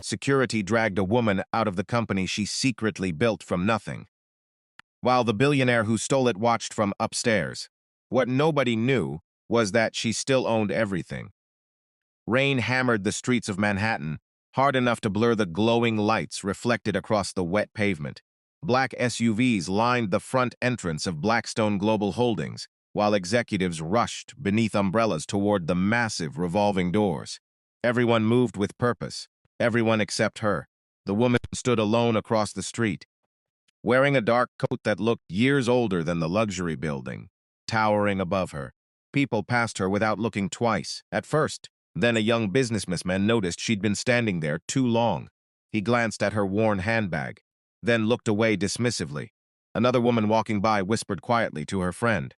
Security dragged a woman out of the company she secretly built from nothing, while the billionaire who stole it watched from upstairs. What nobody knew was that she still owned everything. Rain hammered the streets of Manhattan, hard enough to blur the glowing lights reflected across the wet pavement. Black SUVs lined the front entrance of Blackstone Global Holdings, while executives rushed beneath umbrellas toward the massive revolving doors. Everyone moved with purpose, everyone except her. The woman stood alone across the street, wearing a dark coat that looked years older than the luxury building, towering above her. People passed her without looking twice. At first, then a young businessman noticed she'd been standing there too long. He glanced at her worn handbag, then looked away dismissively. Another woman walking by whispered quietly to her friend,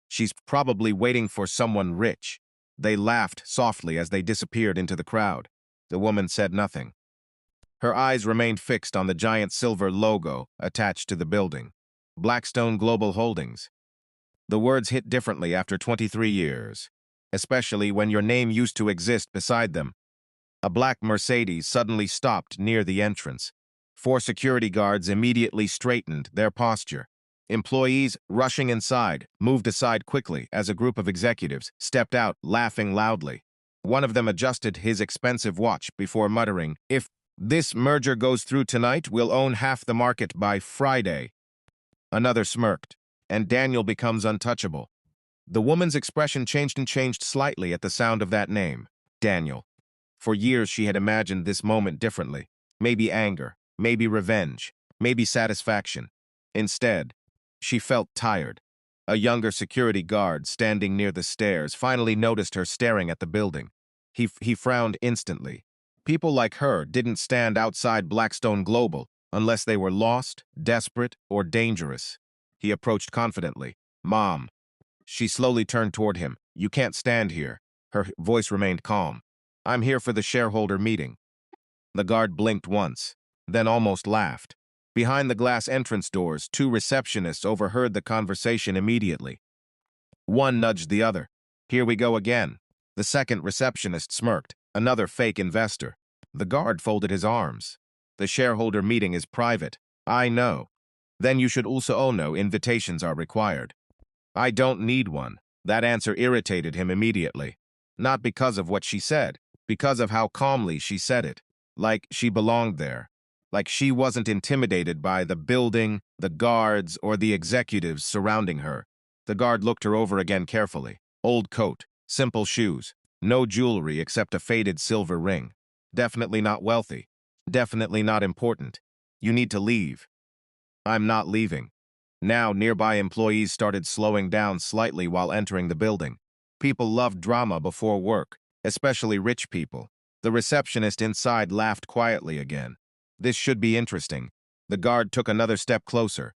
"She's probably waiting for someone rich." They laughed softly as they disappeared into the crowd. The woman said nothing. Her eyes remained fixed on the giant silver logo attached to the building. Blackstone Global Holdings. The words hit differently after 23 years, especially when your name used to exist beside them. A black Mercedes suddenly stopped near the entrance. 4 security guards immediately straightened their posture. Employees rushing inside moved aside quickly as a group of executives stepped out, laughing loudly. One of them adjusted his expensive watch before muttering, "If this merger goes through tonight, we'll own half the market by Friday." Another smirked, and Daniel becomes untouchable. The woman's expression changed slightly at the sound of that name, Daniel. For years she had imagined this moment differently. Maybe anger, maybe revenge, maybe satisfaction. Instead, she felt tired. A younger security guard standing near the stairs finally noticed her staring at the building. He frowned instantly. People like her didn't stand outside Blackstone Global unless they were lost, desperate, or dangerous. He approached confidently. "Mom." She slowly turned toward him. "You can't stand here." Her voice remained calm. "I'm here for the shareholder meeting." The guard blinked once, then almost laughed. Behind the glass entrance doors, 2 receptionists overheard the conversation immediately. One nudged the other. "Here we go again." The second receptionist smirked. "Another fake investor." The guard folded his arms. "The shareholder meeting is private." "I know." "Then you should also know invitations are required." "I don't need one." That answer irritated him immediately. Not because of what she said, because of how calmly she said it. Like she belonged there. Like she wasn't intimidated by the building, the guards, or the executives surrounding her. The guard looked her over again carefully. Old coat, simple shoes, no jewelry except a faded silver ring. Definitely not wealthy. Definitely not important. "You need to leave." "I'm not leaving." Now, nearby employees started slowing down slightly while entering the building. People loved drama before work, especially rich people. The receptionist inside laughed quietly again. "This should be interesting." The guard took another step closer.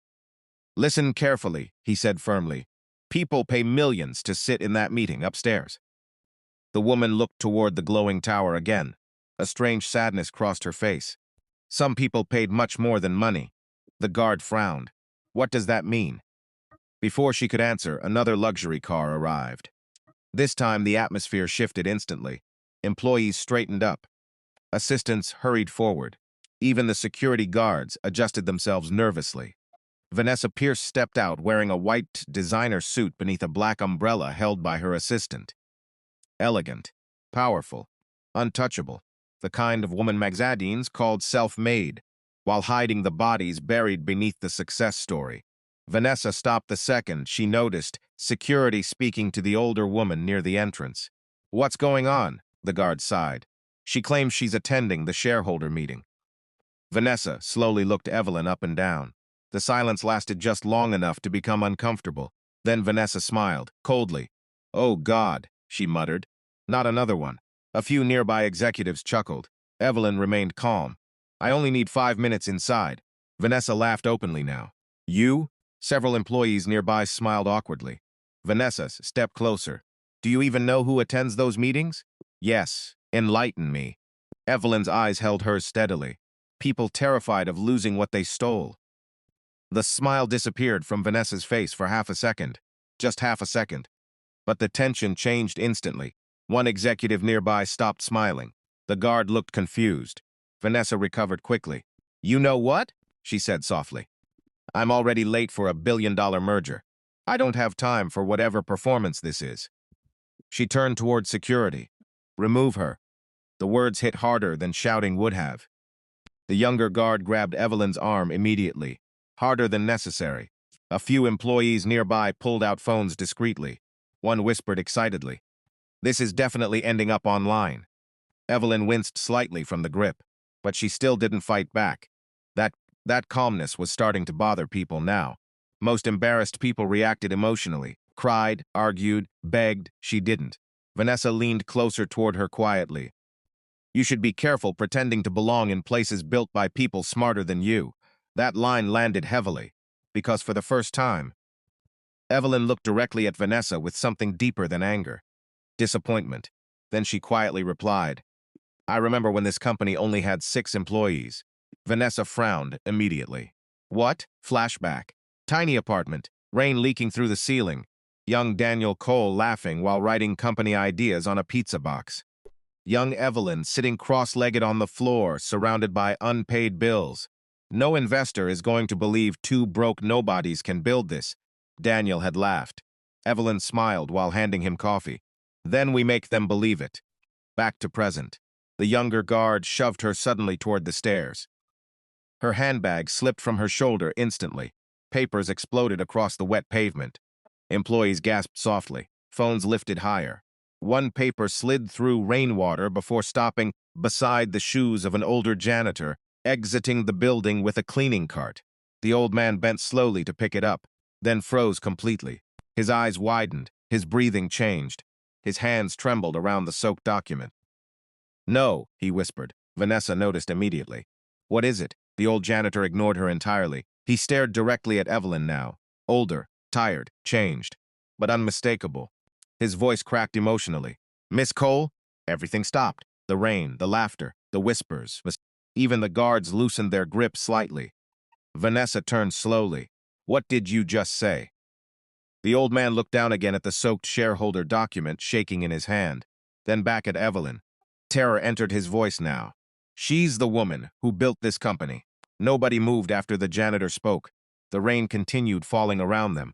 "Listen carefully," he said firmly. "People pay millions to sit in that meeting upstairs." The woman looked toward the glowing tower again. A strange sadness crossed her face. "Some people paid much more than money." The guard frowned. "What does that mean?" Before she could answer, another luxury car arrived. This time, the atmosphere shifted instantly. Employees straightened up. Assistants hurried forward. Even the security guards adjusted themselves nervously. Vanessa Pierce stepped out wearing a white designer suit beneath a black umbrella held by her assistant. Elegant, powerful, untouchable, the kind of woman magazines called self-made, while hiding the bodies buried beneath the success story. Vanessa stopped the second she noticed security speaking to the older woman near the entrance. "What's going on?" the guard sighed. "She claims she's attending the shareholder meeting." Vanessa slowly looked Evelyn up and down. The silence lasted just long enough to become uncomfortable. Then Vanessa smiled, coldly. "Oh, God," she muttered. "Not another one." A few nearby executives chuckled. Evelyn remained calm. "I only need 5 minutes inside." Vanessa laughed openly now. "You?" Several employees nearby smiled awkwardly. Vanessa stepped closer. "Do you even know who attends those meetings?" "Yes. Enlighten me." Evelyn's eyes held hers steadily. "People terrified of losing what they stole." The smile disappeared from Vanessa's face for half a second. Just half a second. But the tension changed instantly. One executive nearby stopped smiling. The guard looked confused. Vanessa recovered quickly. You know what? She said softly. I'm already late for a billion-dollar merger. I don't have time for whatever performance this is. She turned toward security. Remove her. The words hit harder than shouting would have. The younger guard grabbed Evelyn's arm immediately, harder than necessary. A few employees nearby pulled out phones discreetly. One whispered excitedly, "This is definitely ending up online." Evelyn winced slightly from the grip, but she still didn't fight back. That calmness was starting to bother people now. Most embarrassed people reacted emotionally, cried, argued, begged. She didn't. Vanessa leaned closer toward her quietly. You should be careful pretending to belong in places built by people smarter than you. That line landed heavily, because for the first time, Evelyn looked directly at Vanessa with something deeper than anger. Disappointment. Then she quietly replied, I remember when this company only had 6 employees. Vanessa frowned immediately. What? Flashback. Tiny apartment, rain leaking through the ceiling. Young Daniel Cole laughing while writing company ideas on a pizza box. Young Evelyn sitting cross-legged on the floor, surrounded by unpaid bills. No investor is going to believe 2 broke nobodies can build this. Daniel had laughed. Evelyn smiled while handing him coffee. Then we make them believe it. Back to present. The younger guard shoved her suddenly toward the stairs. Her handbag slipped from her shoulder instantly. Papers exploded across the wet pavement. Employees gasped softly. Phones lifted higher. One paper slid through rainwater before stopping beside the shoes of an older janitor, exiting the building with a cleaning cart. The old man bent slowly to pick it up, then froze completely. His eyes widened, his breathing changed. His hands trembled around the soaked document. No, he whispered. Vanessa noticed immediately. What is it? The old janitor ignored her entirely. He stared directly at Evelyn now. Older, tired, changed, but unmistakable. His voice cracked emotionally. Miss Cole? Everything stopped. The rain, the laughter, the whispers. Even the guards loosened their grip slightly. Vanessa turned slowly. What did you just say? The old man looked down again at the soaked shareholder document shaking in his hand, then back at Evelyn. Terror entered his voice now. She's the woman who built this company. Nobody moved after the janitor spoke. The rain continued falling around them.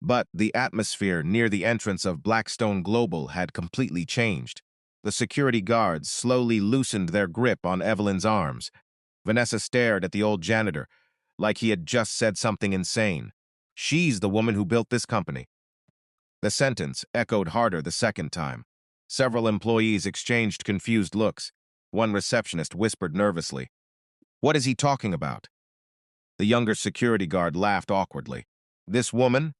But the atmosphere near the entrance of Blackstone Global had completely changed. The security guards slowly loosened their grip on Evelyn's arms. Vanessa stared at the old janitor, like he had just said something insane. She's the woman who built this company. The sentence echoed harder the second time. Several employees exchanged confused looks. One receptionist whispered nervously, What is he talking about? The younger security guard laughed awkwardly. This woman?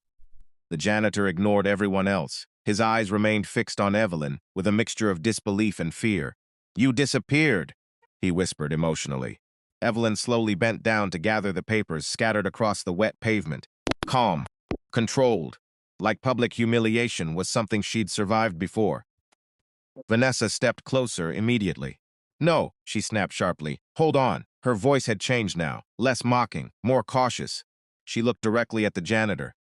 The janitor ignored everyone else. His eyes remained fixed on Evelyn, with a mixture of disbelief and fear. You disappeared, he whispered emotionally. Evelyn slowly bent down to gather the papers scattered across the wet pavement. Calm, controlled, like public humiliation was something she'd survived before. Vanessa stepped closer immediately. No, she snapped sharply. Hold on. Her voice had changed now, less mocking, more cautious. She looked directly at the janitor.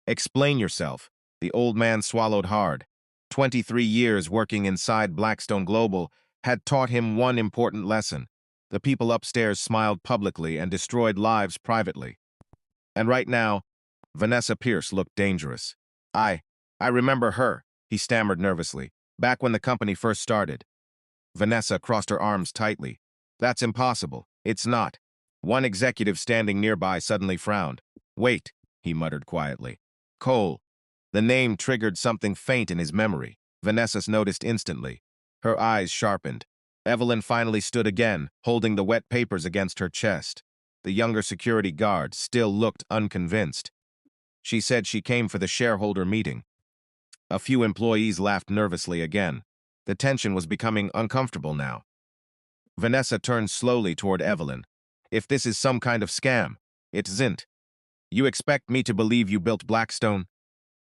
Explain yourself. The old man swallowed hard. 23 years working inside Blackstone Global had taught him one important lesson. The people upstairs smiled publicly and destroyed lives privately. And right now, Vanessa Pierce looked dangerous. I remember her, he stammered nervously. Back when the company first started. Vanessa crossed her arms tightly. That's impossible. It's not. One executive standing nearby suddenly frowned. Wait, he muttered quietly. Cole. The name triggered something faint in his memory. Vanessa noticed instantly. Her eyes sharpened. Evelyn finally stood again, holding the wet papers against her chest. The younger security guard still looked unconvinced. She said she came for the shareholder meeting. A few employees laughed nervously again. The tension was becoming uncomfortable now. Vanessa turned slowly toward Evelyn. If this is some kind of scam, it isn't. You expect me to believe you built Blackstone?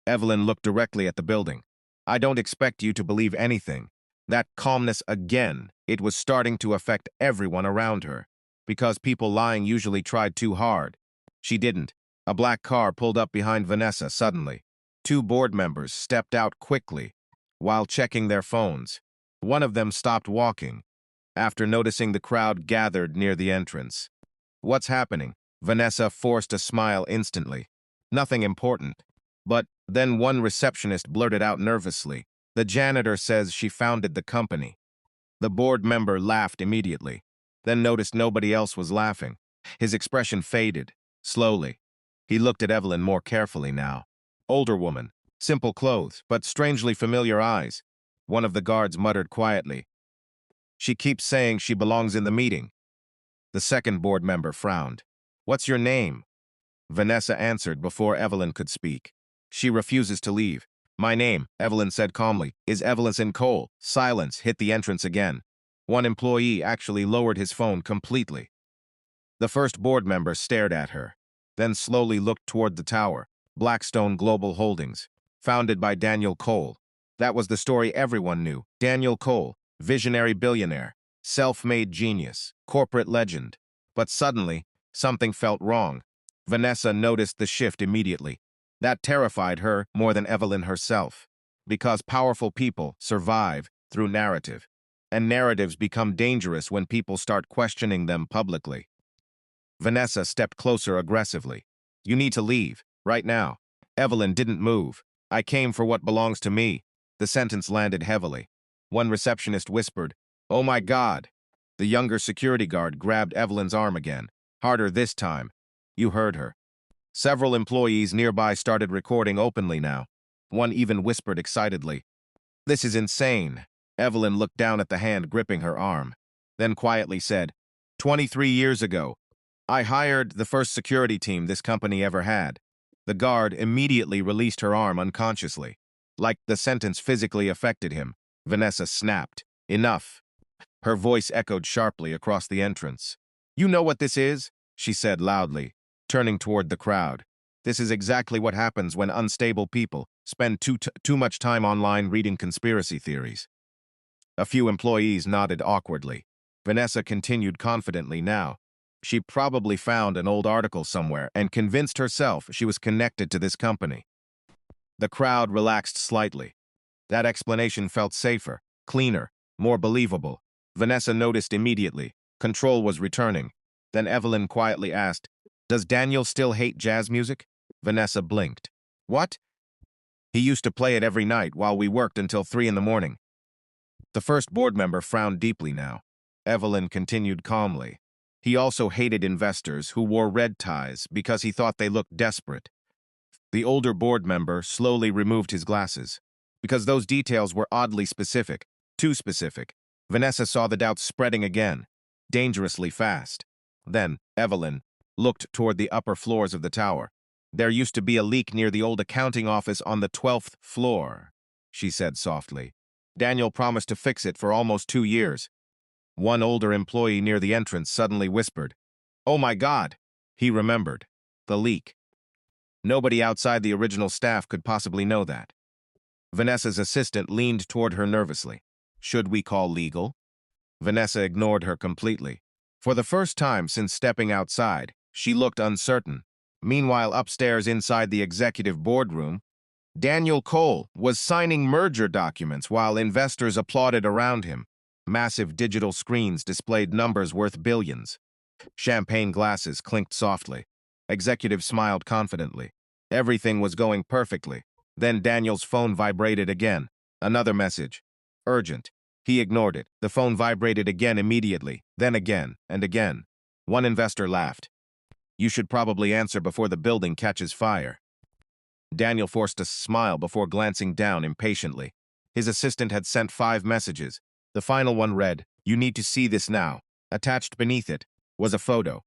Evelyn looked directly at the building. I don't expect you to believe anything. That calmness again, it was starting to affect everyone around her. Because people lying usually tried too hard. She didn't. A black car pulled up behind Vanessa suddenly. 2 board members stepped out quickly while checking their phones. One of them stopped walking. after noticing the crowd gathered near the entrance. "What's happening?" Vanessa forced a smile instantly. "Nothing important." But then one receptionist blurted out nervously, "The janitor says she founded the company." The board member laughed immediately, then noticed nobody else was laughing. His expression faded, slowly. He looked at Evelyn more carefully now. Older woman, simple clothes, but strangely familiar eyes. One of the guards muttered quietly, "She keeps saying she belongs in the meeting." The second board member frowned. "What's your name?" Vanessa answered before Evelyn could speak. "She refuses to leave." "My name," Evelyn said calmly, "is Evelyn Cole." Silence hit the entrance again. One employee actually lowered his phone completely. The first board member stared at her, then slowly looked toward the tower. Blackstone Global Holdings, founded by Daniel Cole. That was the story everyone knew. Daniel Cole, visionary billionaire, self-made genius, corporate legend. But suddenly, something felt wrong. Vanessa noticed the shift immediately. That terrified her more than Evelyn herself, because powerful people survive through narrative, and narratives become dangerous when people start questioning them publicly. Vanessa stepped closer aggressively. "You need to leave, right now." Evelyn didn't move. "I came for what belongs to me." The sentence landed heavily. One receptionist whispered, "Oh my God." The younger security guard grabbed Evelyn's arm again, harder this time. "You heard her." Several employees nearby started recording openly now. One even whispered excitedly, "This is insane." Evelyn looked down at the hand gripping her arm, then quietly said, "23 years ago, I hired the first security team this company ever had." The guard immediately released her arm unconsciously. Like the sentence physically affected him, Vanessa snapped, "Enough." Her voice echoed sharply across the entrance. "You know what this is?" she said loudly, turning toward the crowd. "This is exactly what happens when unstable people spend too much time online reading conspiracy theories." A few employees nodded awkwardly. Vanessa continued confidently now. She probably found an old article somewhere and convinced herself she was connected to this company. The crowd relaxed slightly. That explanation felt safer, cleaner, more believable. Vanessa noticed immediately. Control was returning. Then Evelyn quietly asked, "Does Daniel still hate jazz music?" Vanessa blinked. "What?" "He used to play it every night while we worked until 3 in the morning." The first board member frowned deeply now. Evelyn continued calmly. "He also hated investors who wore red ties because he thought they looked desperate." The older board member slowly removed his glasses, because those details were oddly specific, too specific. Vanessa saw the doubts spreading again, dangerously fast. Then Evelyn looked toward the upper floors of the tower. "There used to be a leak near the old accounting office on the 12th floor," she said softly. "Daniel promised to fix it for almost 2 years." One older employee near the entrance suddenly whispered, "Oh my God!" He remembered. The leak. Nobody outside the original staff could possibly know that. Vanessa's assistant leaned toward her nervously. "Should we call legal?" Vanessa ignored her completely. For the first time since stepping outside, she looked uncertain. Meanwhile, upstairs inside the executive boardroom, Daniel Cole was signing merger documents while investors applauded around him. Massive digital screens displayed numbers worth billions. Champagne glasses clinked softly. Executives smiled confidently. Everything was going perfectly. Then Daniel's phone vibrated again. Another message. Urgent. He ignored it. The phone vibrated again immediately, then again, and again. One investor laughed. "You should probably answer before the building catches fire." Daniel forced a smile before glancing down impatiently. His assistant had sent 5 messages. The final one read, "You need to see this now." Attached beneath it was a photo.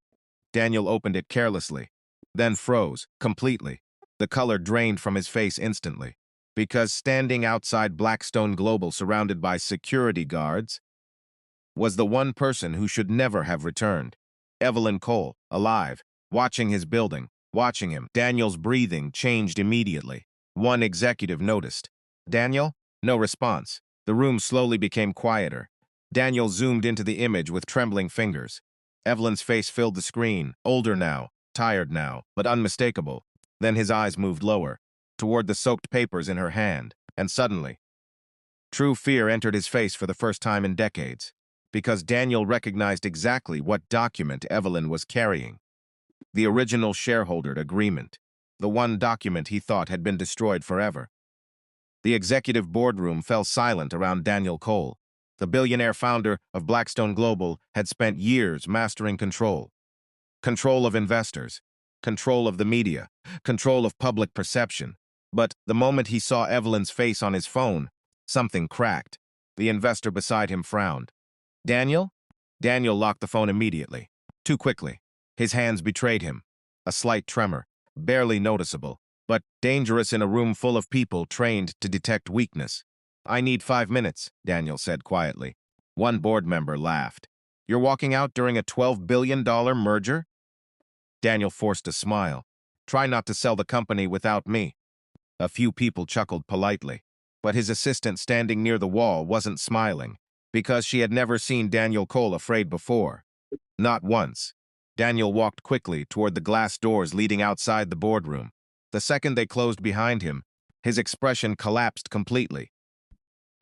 Daniel opened it carelessly, then froze, completely. The color drained from his face instantly. Because standing outside Blackstone Global surrounded by security guards was the one person who should never have returned. Evelyn Cole, alive, watching his building, watching him. Daniel's breathing changed immediately. One executive noticed. "Daniel?" No response. The room slowly became quieter. Daniel zoomed into the image with trembling fingers. Evelyn's face filled the screen, older now, tired now, but unmistakable. Then his eyes moved lower, toward the soaked papers in her hand, and suddenly, true fear entered his face for the first time in decades. because Daniel recognized exactly what document Evelyn was carrying. The original shareholder agreement, the one document he thought had been destroyed forever. The executive boardroom fell silent around Daniel Cole. The billionaire founder of Blackstone Global had spent years mastering control. Control of investors, control of the media, control of public perception. But the moment he saw Evelyn's face on his phone, something cracked. The investor beside him frowned. Daniel? Daniel locked the phone immediately. Too quickly. His hands betrayed him. A slight tremor, barely noticeable, but dangerous in a room full of people trained to detect weakness. I need 5 minutes, Daniel said quietly. One board member laughed. You're walking out during a $12 billion merger? Daniel forced a smile. Try not to sell the company without me. A few people chuckled politely, but his assistant standing near the wall wasn't smiling, because she had never seen Daniel Cole afraid before. Not once. Daniel walked quickly toward the glass doors leading outside the boardroom. The second they closed behind him, his expression collapsed completely.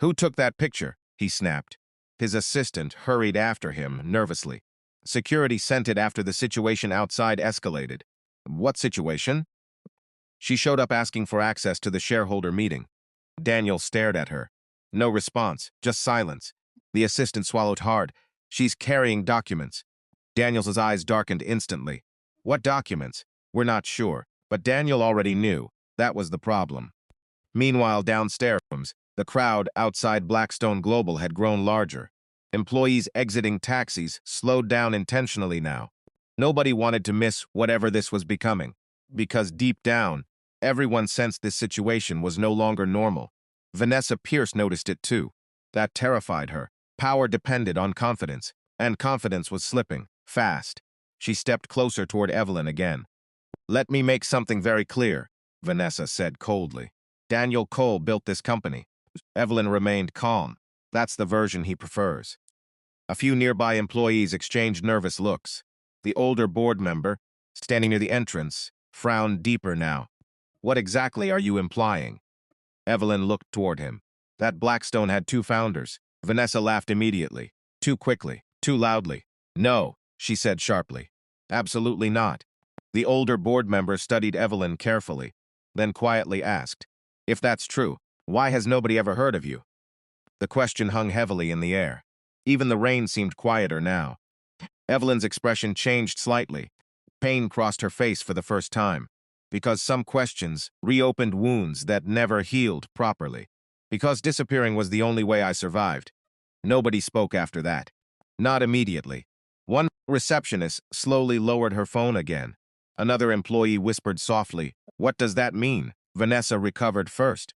Who took that picture? He snapped. His assistant hurried after him nervously. Security sent it after the situation outside escalated. What situation? She showed up asking for access to the shareholder meeting. Daniel stared at her. No response, just silence. The assistant swallowed hard. She's carrying documents. Daniel's eyes darkened instantly. What documents? We're not sure, but Daniel already knew. That was the problem. Meanwhile, downstairs, the crowd outside Blackstone Global had grown larger. Employees exiting taxis slowed down intentionally now. Nobody wanted to miss whatever this was becoming, because deep down, everyone sensed this situation was no longer normal. Vanessa Pierce noticed it too. That terrified her. Power depended on confidence, and confidence was slipping, fast. She stepped closer toward Evelyn again. Let me make something very clear, Vanessa said coldly. Daniel Cole built this company. Evelyn remained calm. That's the version he prefers. A few nearby employees exchanged nervous looks. The older board member, standing near the entrance, frowned deeper now. What exactly are you implying? Evelyn looked toward him. That Blackstone had 2 founders. Vanessa laughed immediately. Too quickly, too loudly. No, she said sharply. Absolutely not. The older board member studied Evelyn carefully, then quietly asked, if that's true, why has nobody ever heard of you? The question hung heavily in the air. Even the rain seemed quieter now. Evelyn's expression changed slightly. Pain crossed her face for the first time, because some questions reopened wounds that never healed properly. Because disappearing was the only way I survived. Nobody spoke after that. Not immediately. One receptionist slowly lowered her phone again. Another employee whispered softly, what does that mean? Vanessa recovered first.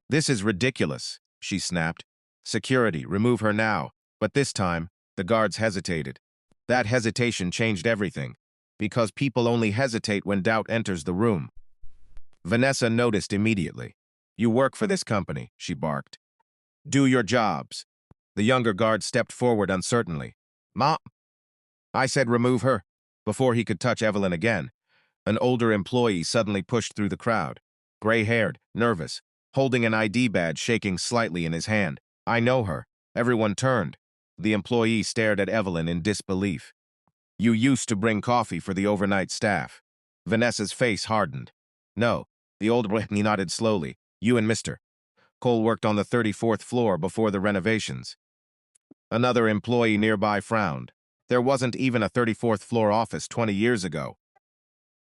This is ridiculous, she snapped. Security, remove her now. But this time, the guards hesitated. That hesitation changed everything, because people only hesitate when doubt enters the room. Vanessa noticed immediately. You work for this company, she barked. Do your jobs. The younger guard stepped forward uncertainly. Ma, I said remove her. Before he could touch Evelyn again, an older employee suddenly pushed through the crowd. Gray-haired, nervous, holding an ID badge shaking slightly in his hand. I know her. Everyone turned. The employee stared at Evelyn in disbelief. You used to bring coffee for the overnight staff. Vanessa's face hardened. No, the old Brittany nodded slowly. You and Mr. Cole worked on the 34th floor before the renovations. Another employee nearby frowned. There wasn't even a 34th floor office 20 years ago.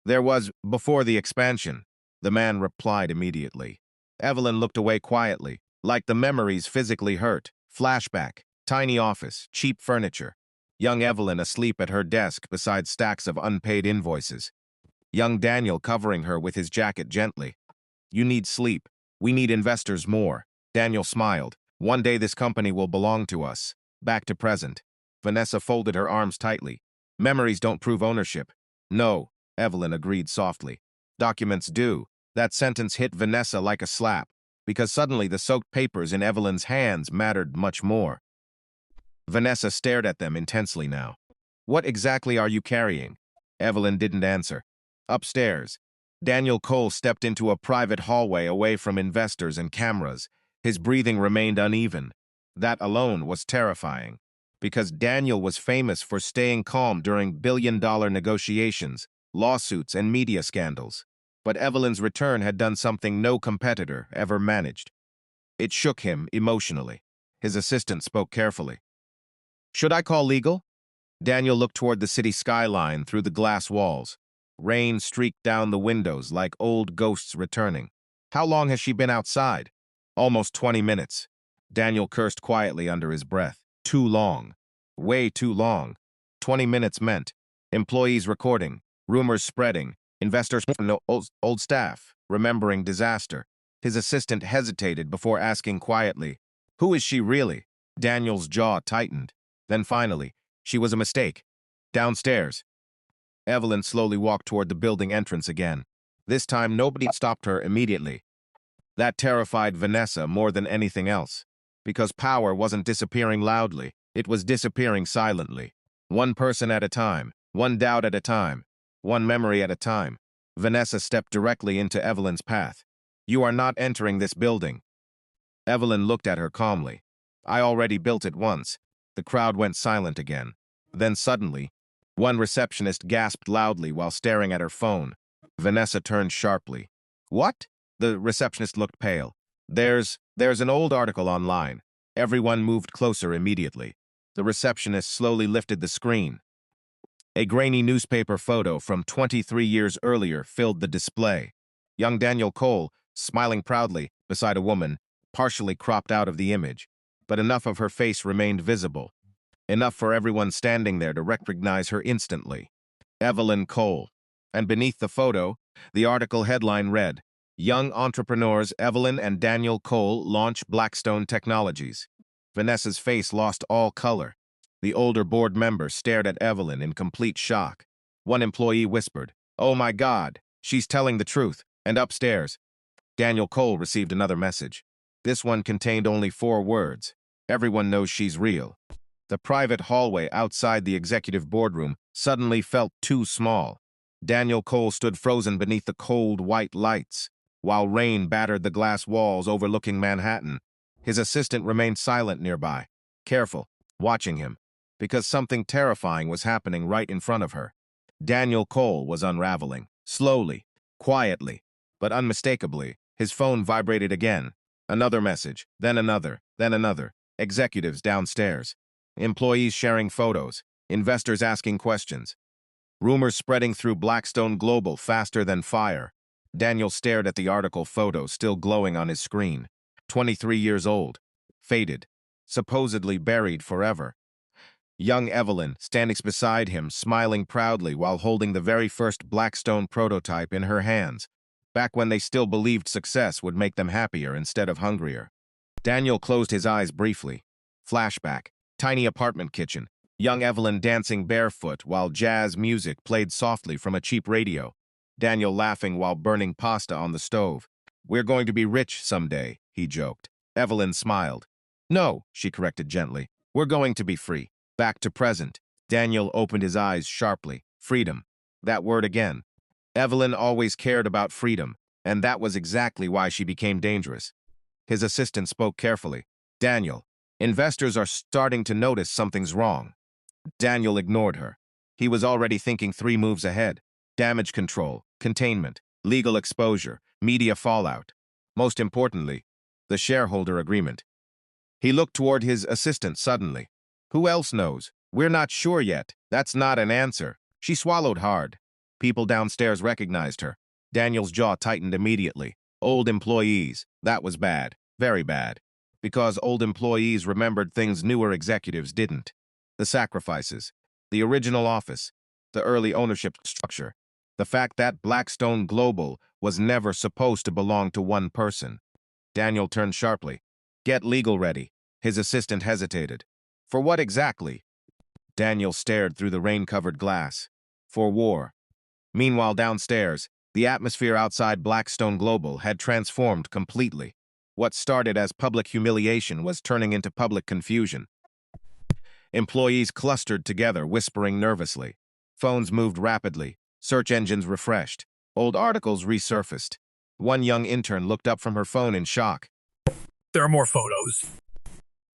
There was before the expansion, the man replied immediately. Evelyn looked away quietly, like the memories physically hurt. Flashback, tiny office, cheap furniture. Young Evelyn asleep at her desk beside stacks of unpaid invoices. Young Daniel covering her with his jacket gently. You need sleep. We need investors more. Daniel smiled. One day this company will belong to us. Back to present. Vanessa folded her arms tightly. Memories don't prove ownership. No, Evelyn agreed softly. Documents do. That sentence hit Vanessa like a slap, because suddenly the soaked papers in Evelyn's hands mattered much more. Vanessa stared at them intensely now. What exactly are you carrying? Evelyn didn't answer. Upstairs, Daniel Cole stepped into a private hallway away from investors and cameras. His breathing remained uneven. That alone was terrifying. because Daniel was famous for staying calm during billion-dollar negotiations, lawsuits, and media scandals. But Evelyn's return had done something no competitor ever managed. It shook him emotionally. His assistant spoke carefully. "Should I call legal?" Daniel looked toward the city skyline through the glass walls. Rain streaked down the windows like old ghosts returning. "How long has she been outside?" "Almost 20 minutes. Daniel cursed quietly under his breath. Too long. Way too long. 20 minutes meant employees recording, rumors spreading, investors, no, old staff, remembering disaster. His assistant hesitated before asking quietly, "Who is she really?" Daniel's jaw tightened. Then finally, "She was a mistake. Downstairs." Evelyn slowly walked toward the building entrance again. This time, nobody stopped her immediately. That terrified Vanessa more than anything else. Because power wasn't disappearing loudly, it was disappearing silently. One person at a time, one doubt at a time, one memory at a time. Vanessa stepped directly into Evelyn's path. "You are not entering this building." Evelyn looked at her calmly. "I already built it once." The crowd went silent again. Then suddenly, one receptionist gasped loudly while staring at her phone. Vanessa turned sharply. "What?" The receptionist looked pale. There's an old article online." Everyone moved closer immediately. The receptionist slowly lifted the screen. A grainy newspaper photo from 23 years earlier filled the display. Young Daniel Cole, smiling proudly, beside a woman, partially cropped out of the image. But enough of her face remained visible. Enough for everyone standing there to recognize her instantly. Evelyn Cole. And beneath the photo, the article headline read, "Young entrepreneurs Evelyn and Daniel Cole launch Blackstone Technologies." Vanessa's face lost all color. The older board member stared at Evelyn in complete shock. One employee whispered, "Oh my God, she's telling the truth." And upstairs, Daniel Cole received another message. This one contained only 4 words. "Everyone knows she's real." The private hallway outside the executive boardroom suddenly felt too small. Daniel Cole stood frozen beneath the cold, white lights, while rain battered the glass walls overlooking Manhattan. His assistant remained silent nearby, careful, watching him, because something terrifying was happening right in front of her. Daniel Cole was unraveling, slowly, quietly, but unmistakably. His phone vibrated again. Another message, then another, then another. Executives downstairs. Employees sharing photos. Investors asking questions. Rumors spreading through Blackstone Global faster than fire. Daniel stared at the article photo still glowing on his screen. 23 years old. Faded. Supposedly buried forever. Young Evelyn, standing beside him, smiling proudly while holding the very first Blackstone prototype in her hands, back when they still believed success would make them happier instead of hungrier. Daniel closed his eyes briefly. Flashback. Tiny apartment kitchen. Young Evelyn dancing barefoot while jazz music played softly from a cheap radio. Daniel laughing while burning pasta on the stove. "We're going to be rich someday," he joked. Evelyn smiled. "No," she corrected gently. "We're going to be free." Back to present. Daniel opened his eyes sharply. Freedom. That word again. Evelyn always cared about freedom, and that was exactly why she became dangerous. His assistant spoke carefully. "Daniel, investors are starting to notice something's wrong." Daniel ignored her. He was already thinking 3 moves ahead. Damage control, containment, legal exposure, media fallout. Most importantly, the shareholder agreement. He looked toward his assistant suddenly. "Who else knows? We're not sure yet." "That's not an answer." She swallowed hard. People downstairs recognized her. Daniel's jaw tightened immediately. Old employees. That was bad. Very bad. Because old employees remembered things newer executives didn't. The sacrifices. The original office. The early ownership structure. The fact that Blackstone Global was never supposed to belong to one person. Daniel turned sharply. "Get legal ready." His assistant hesitated. "For what exactly?" Daniel stared through the rain-covered glass. "For war." Meanwhile, downstairs, the atmosphere outside Blackstone Global had transformed completely. What started as public humiliation was turning into public confusion. Employees clustered together, whispering nervously. Phones moved rapidly. Search engines refreshed. Old articles resurfaced. One young intern looked up from her phone in shock. "There are more photos."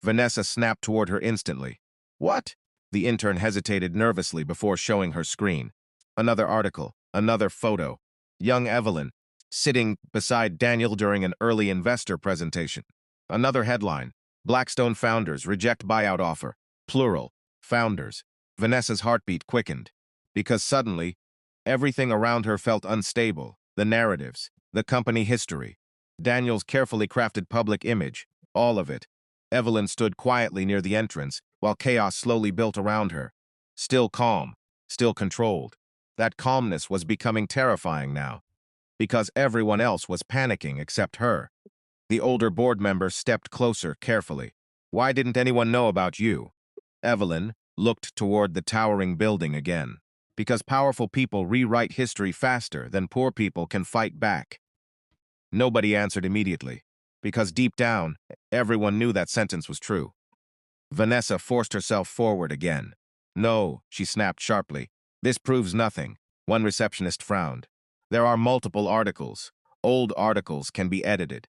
Vanessa snapped toward her instantly. What? The intern hesitated nervously before showing her screen. Another article, another photo. Young Evelyn, sitting beside Daniel during an early investor presentation. Another headline, Blackstone founders reject buyout offer. Plural, founders. Vanessa's heartbeat quickened. Because suddenly, everything around her felt unstable. The narratives, the company history, Daniel's carefully crafted public image, all of it. Evelyn stood quietly near the entrance, while chaos slowly built around her. Still calm, still controlled. That calmness was becoming terrifying now, because everyone else was panicking except her. The older board member stepped closer carefully. Why didn't anyone know about you? Evelyn looked toward the towering building again. Because powerful people rewrite history faster than poor people can fight back. Nobody answered immediately, because deep down, everyone knew that sentence was true. Vanessa forced herself forward again. No, she snapped sharply. This proves nothing. One receptionist frowned. There are multiple articles. Old articles can be edited.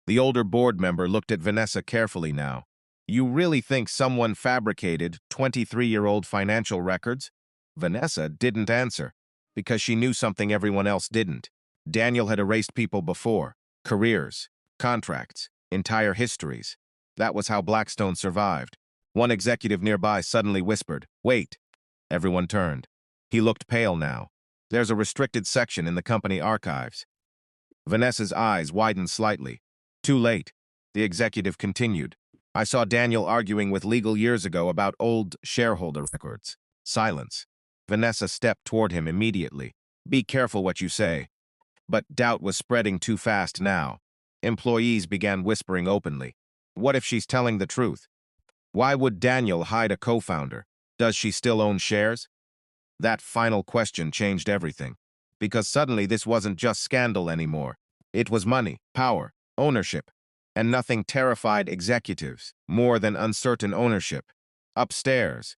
The older board member looked at Vanessa carefully now. You really think someone fabricated 23-year-old financial records? Vanessa didn't answer, because she knew something everyone else didn't. Daniel had erased people before. Careers, contracts, entire histories. That was how Blackstone survived. One executive nearby suddenly whispered, "Wait." Everyone turned. He looked pale now. There's a restricted section in the company archives. Vanessa's eyes widened slightly. Too late. The executive continued. I saw Daniel arguing with legal years ago about old shareholder records. Silence. Vanessa stepped toward him immediately. Be careful what you say. But doubt was spreading too fast now. Employees began whispering openly. What if she's telling the truth? Why would Daniel hide a co-founder? Does she still own shares? That final question changed everything. Because suddenly this wasn't just scandal anymore. It was money, power, ownership. And nothing terrified executives more than uncertain ownership. Upstairs,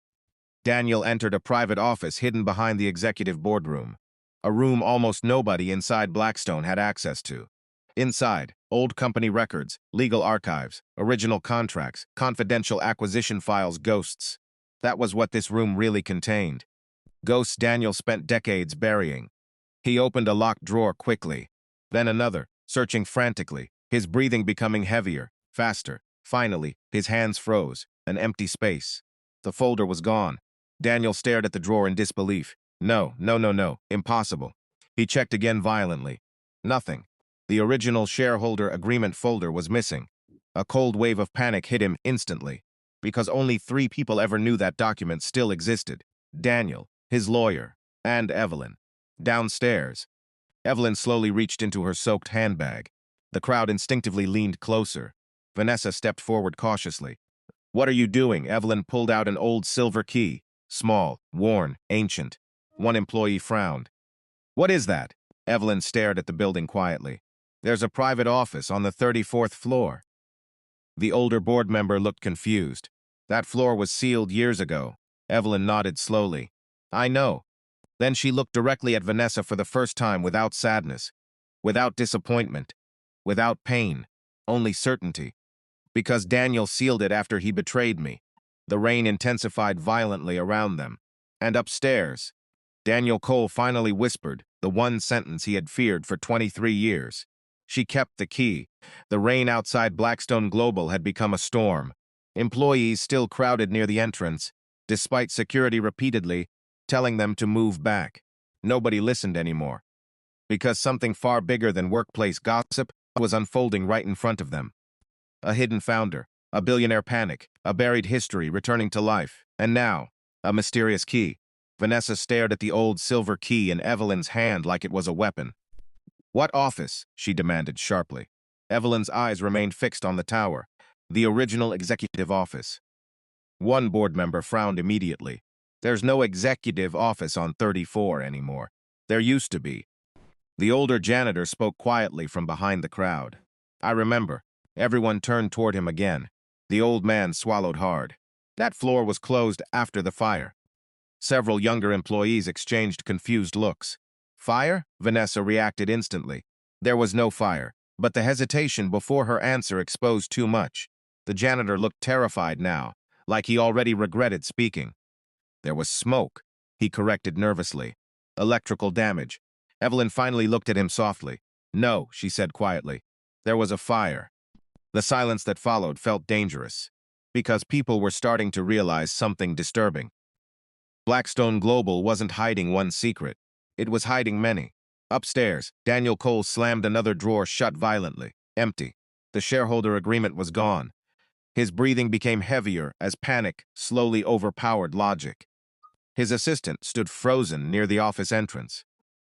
Daniel entered a private office hidden behind the executive boardroom. A room almost nobody inside Blackstone had access to. Inside, old company records, legal archives, original contracts, confidential acquisition files, ghosts. That was what this room really contained. Ghosts Daniel spent decades burying. He opened a locked drawer quickly, then another, searching frantically, his breathing becoming heavier, faster. Finally, his hands froze, an empty space. The folder was gone. Daniel stared at the drawer in disbelief. No, no, no, no, impossible. He checked again violently. Nothing. The original shareholder agreement folder was missing. A cold wave of panic hit him instantly, because only 3 people ever knew that document still existed. Daniel, his lawyer, and Evelyn. Downstairs, Evelyn slowly reached into her soaked handbag. The crowd instinctively leaned closer. Vanessa stepped forward cautiously. What are you doing? Evelyn pulled out an old silver key. Small, worn, ancient. One employee frowned. What is that? Evelyn stared at the building quietly. There's a private office on the 34th floor. The older board member looked confused. That floor was sealed years ago. Evelyn nodded slowly. I know. Then she looked directly at Vanessa for the first time without sadness, without disappointment, without pain, only certainty. Because Daniel sealed it after he betrayed me. The rain intensified violently around them. And upstairs, Daniel Cole finally whispered the one sentence he had feared for 23 years. She kept the key. The rain outside Blackstone Global had become a storm. Employees still crowded near the entrance, despite security repeatedly telling them to move back. Nobody listened anymore. Because something far bigger than workplace gossip was unfolding right in front of them. A hidden founder, a billionaire panic, a buried history returning to life, and now, a mysterious key. Vanessa stared at the old silver key in Evelyn's hand like it was a weapon. What office? She demanded sharply. Evelyn's eyes remained fixed on the tower, the original executive office. One board member frowned immediately. There's no executive office on 34 anymore. There used to be. The older janitor spoke quietly from behind the crowd. I remember. Everyone turned toward him again. The old man swallowed hard. That floor was closed after the fire. Several younger employees exchanged confused looks. Fire? Vanessa reacted instantly. There was no fire, but the hesitation before her answer exposed too much. The janitor looked terrified now, like he already regretted speaking. There was smoke, he corrected nervously. Electrical damage. Evelyn finally looked at him softly. No, she said quietly. There was a fire. The silence that followed felt dangerous, because people were starting to realize something disturbing. Blackstone Global wasn't hiding one secret. It was hiding many. Upstairs, Daniel Cole slammed another drawer shut violently. Empty. The shareholder agreement was gone. His breathing became heavier as panic slowly overpowered logic. His assistant stood frozen near the office entrance.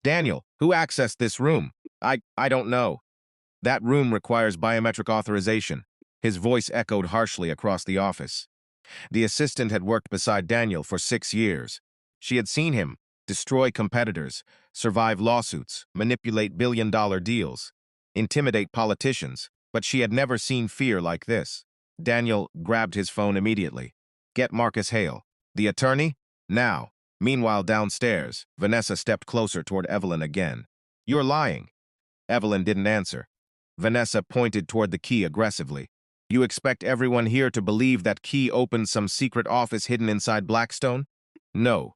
Daniel, who accessed this room? I don't know. That room requires biometric authorization. His voice echoed harshly across the office. The assistant had worked beside Daniel for 6 years. She had seen him destroy competitors, survive lawsuits, manipulate billion-dollar deals, intimidate politicians, but she had never seen fear like this. Daniel grabbed his phone immediately. Get Marcus Hale. The attorney? Now. Meanwhile, downstairs, Vanessa stepped closer toward Evelyn again. You're lying. Evelyn didn't answer. Vanessa pointed toward the key aggressively. You expect everyone here to believe that key opened some secret office hidden inside Blackstone? No,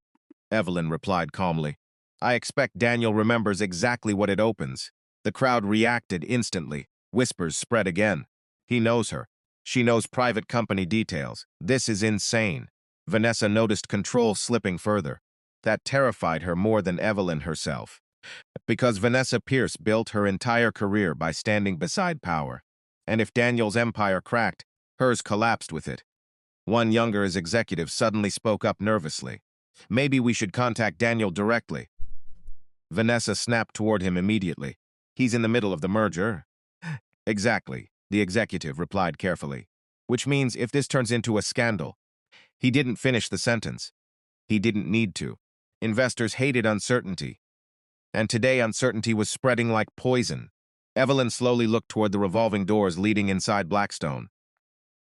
Evelyn replied calmly. I expect Daniel remembers exactly what it opens. The crowd reacted instantly. Whispers spread again. He knows her. She knows private company details. This is insane. Vanessa noticed control slipping further. That terrified her more than Evelyn herself. Because Vanessa Pierce built her entire career by standing beside power. And if Daniel's empire cracked, hers collapsed with it. One younger executive suddenly spoke up nervously. Maybe we should contact Daniel directly. Vanessa snapped toward him immediately. He's in the middle of the merger. Exactly, the executive replied carefully. Which means if this turns into a scandal. He didn't finish the sentence. He didn't need to. Investors hated uncertainty. And today uncertainty was spreading like poison. Evelyn slowly looked toward the revolving doors leading inside Blackstone.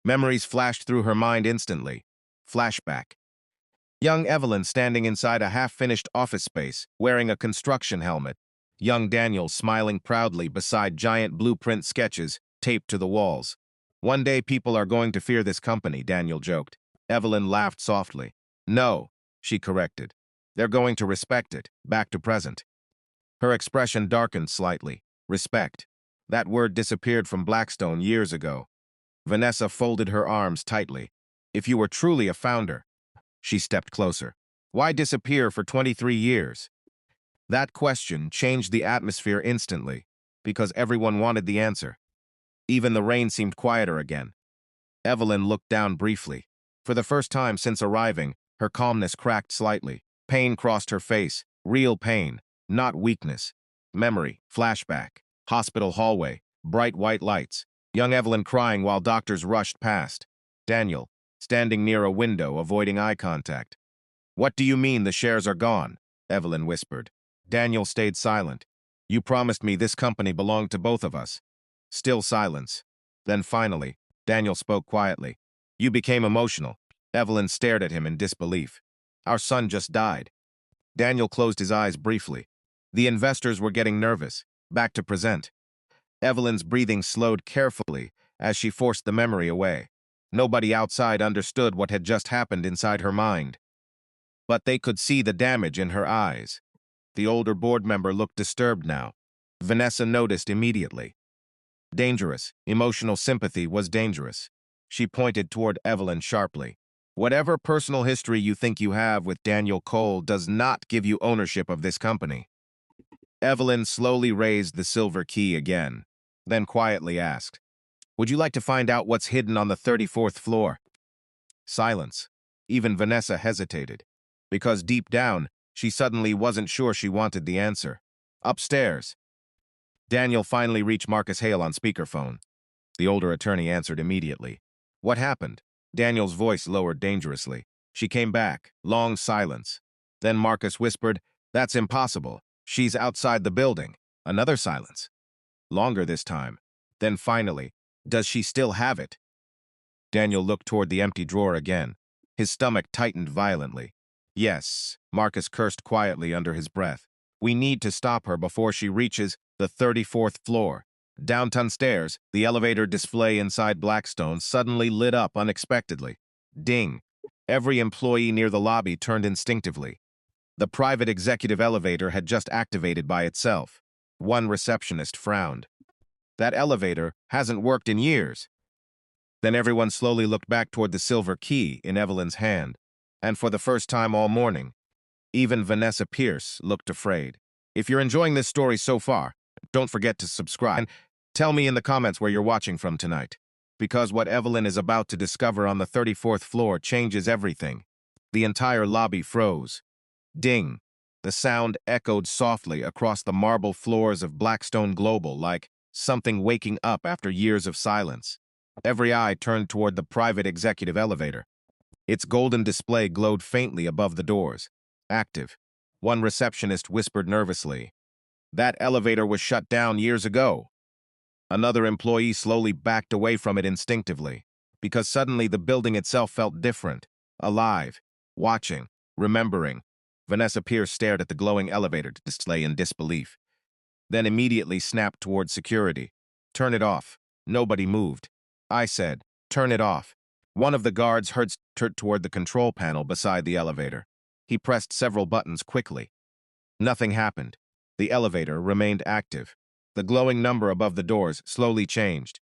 Memories flashed through her mind instantly. Flashback. Young Evelyn standing inside a half-finished office space, wearing a construction helmet. Young Daniel smiling proudly beside giant blueprint sketches taped to the walls. One day people are going to fear this company, Daniel joked. Evelyn laughed softly. No, she corrected. They're going to respect it. Back to present. Her expression darkened slightly. Respect. That word disappeared from Blackstone years ago. Vanessa folded her arms tightly. If you were truly a founder, she stepped closer. Why disappear for 23 years? That question changed the atmosphere instantly, because everyone wanted the answer. Even the rain seemed quieter again. Evelyn looked down briefly. For the first time since arriving, her calmness cracked slightly. Pain crossed her face. Real pain, not weakness. Memory, flashback, hospital hallway, bright white lights, young Evelyn crying while doctors rushed past. Daniel, standing near a window, avoiding eye contact. What do you mean the shares are gone? Evelyn whispered. Daniel stayed silent. You promised me this company belonged to both of us. Still silence. Then finally, Daniel spoke quietly. You became emotional. Evelyn stared at him in disbelief. Our son just died. Daniel closed his eyes briefly. The investors were getting nervous. Back to present. Evelyn's breathing slowed carefully as she forced the memory away. Nobody outside understood what had just happened inside her mind. But they could see the damage in her eyes. The older board member looked disturbed now. Vanessa noticed immediately. Dangerous. Emotional sympathy was dangerous. She pointed toward Evelyn sharply. Whatever personal history you think you have with Daniel Cole does not give you ownership of this company. Evelyn slowly raised the silver key again, then quietly asked, Would you like to find out what's hidden on the 34th floor? Silence. Even Vanessa hesitated, because deep down, she suddenly wasn't sure she wanted the answer. Upstairs. Daniel finally reached Marcus Hale on speakerphone. The older attorney answered immediately. What happened? Daniel's voice lowered dangerously. She came back. Long silence. Then Marcus whispered, That's impossible. She's outside the building. Another silence. Longer this time. Then finally, Does she still have it? Daniel looked toward the empty drawer again. His stomach tightened violently. Yes, Marcus cursed quietly under his breath. We need to stop her before she reaches the 34th floor. Downtown stairs, the elevator display inside Blackstone suddenly lit up unexpectedly. Ding. Every employee near the lobby turned instinctively. The private executive elevator had just activated by itself. One receptionist frowned. That elevator hasn't worked in years. Then everyone slowly looked back toward the silver key in Evelyn's hand. And for the first time all morning, even Vanessa Pierce looked afraid. If you're enjoying this story so far, don't forget to subscribe and tell me in the comments where you're watching from tonight. Because what Evelyn is about to discover on the 34th floor changes everything. The entire lobby froze. Ding. The sound echoed softly across the marble floors of Blackstone Global like something waking up after years of silence. Every eye turned toward the private executive elevator. Its golden display glowed faintly above the doors. Active. One receptionist whispered nervously. That elevator was shut down years ago. Another employee slowly backed away from it instinctively, because suddenly the building itself felt different, alive, watching, remembering. Vanessa Pierce stared at the glowing elevator display in disbelief, then immediately snapped toward security. Turn it off. Nobody moved. I said, turn it off. One of the guards turned toward the control panel beside the elevator. He pressed several buttons quickly. Nothing happened. The elevator remained active. The glowing number above the doors slowly changed.